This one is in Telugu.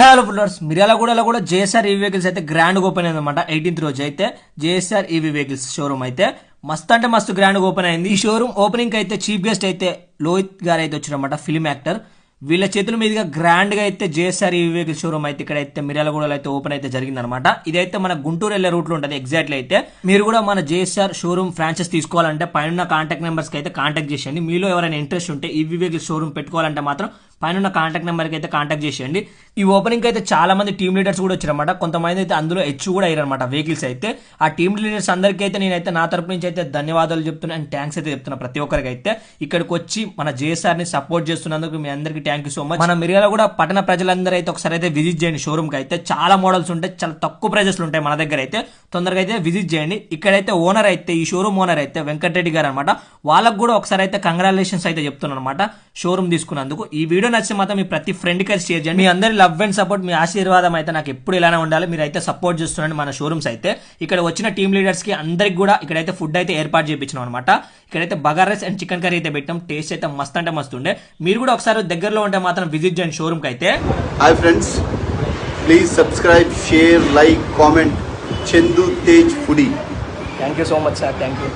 హలో ఫుల్లర్స్, మిర్యాలగూడలో కూడా జేఎస్ఆర్ ఈవీ వెహికల్స్ అయితే గ్రాండ్ ఓపెన్ అయింది అనమాట. 18th రోజు అయితే జేఎస్ఆర్ ఈవీ వెహికల్స్ షోరూమ్ అయితే మస్తు అంటే మస్తు గ్రాండ్ ఓపెన్ అయింది. ఈ షోరూమ్ ఓపెనింగ్ అయితే చీఫ్ గెస్ట్ అయితే లోహిత్ గారు అయితే వచ్చారన్నమాట, ఫిల్మ్ యాక్టర్. వీళ్ళ చేతుల మీదుగా గ్రాండ్ గా అయితే జేఎస్ఆర్ ఈవీ వెహికల్ షోరూమ్ అయితే ఇక్కడ అయితే మిర్యాలగూడలో అయితే ఓపెన్ అయితే జరిగిందనమాట. ఇదైతే మన గుంటూరు వెళ్లే రూట్ లో ఉంటుంది ఎగ్జాక్ట్లీ. అయితే మీరు కూడా మన జేఎస్ఆర్ షోరూమ్ ఫ్రాంచైజ్ తీసుకోవాలంటే పైన కాంటాక్ట్ నెంబర్స్ కి అయితే కాంటాక్ట్ చేసేయండి. మీలో ఎవరైనా ఇంట్రెస్ట్ ఉంటే ఈవీ వెహికల్ షోరూమ్ పెట్టుకోవాలంటే మాత్రం పైన కాంటాక్ట్ నెంబర్ కి అయితే కాంటాక్ట్ చేసేయండి. ఈ ఓపెనింగ్ అయితే చాలా మంది టీమ్ లీడర్స్ కూడా వచ్చారన్నమాట. కొంతమంది అయితే అందులో కూడా అయ్యారన్నమాట వెహికల్స్ అయితే. ఆ టీమ్ లీడర్స్ అందరికీ అయితే నేనైతే నా తరపు నుంచి అయితే ధన్యవాదాలు చెప్తున్నా అండ్ థ్యాంక్స్ అయితే చెప్తున్నా ప్రతి ఒక్కరికి అయితే. ఇక్కడికి వచ్చి మన జేఎస్ఆర్ ని సపోర్ట్ చేస్తున్నందుకు మీ అందరికీ థ్యాంక్ యూ సో మచ్. మన మిర్యాల కూడా పట్టణ ప్రజలందరూ అయితే ఒకసారి అయితే విజిట్ చేయండి షోరూమ్ కి అయితే. చాలా మోడల్స్ ఉంటాయి, చాలా తక్కువ ప్రైజెస్ ఉంటాయి మన దగ్గర అయితే. తొందరగా అయితే విజిట్ చేయండి. ఇక్కడైతే ఓనర్ అయితే ఈ షోరూమ్ ఓనర్ అయితే వెంకటరెడ్డి గారు అనమాట. వాళ్ళకు కూడా ఒకసారి అయితే కంగ్రాచులేషన్స్ అయితే చెప్తున్నాను అనమాట షోరూమ్ తీసుకున్నందుకు. ఈ వీడియో నచ్చితే మాత్రం మీ ప్రతి ఫ్రెండ్ కి షేర్ చేయండి. మీ అందరి లవ్ అండ్ సపోర్ట్, మీ ఆశీర్వాదం అయితే నాకు ఎప్పుడు ఇలానే ఉండాలి. మీరు అయితే సపోర్ట్ చేస్తున్నాండి మన షోరూమ్స్ అయితే. ఇక్కడ వచ్చిన టీమ్ లీడర్స్ కి అందరికి కూడా ఇక్కడైతే ఫుడ్ అయితే ఏర్పాటు చేయించినాం అనమాట. ఇక్కడైతే bagara rice and chicken curry అయితే పెట్టాం. టేస్ట్ అయితే మస్తు అంటే మస్తు ఉండే. మీరు కూడా ఒకసారి దగ్గరలో ఉంటే మాత్రం విజిట్ చేయండి షోరూమ్ కి అయితే. Hi friends, please subscribe, share, like, comment Chandu Tej foodie. Thank you so much sir, thank you.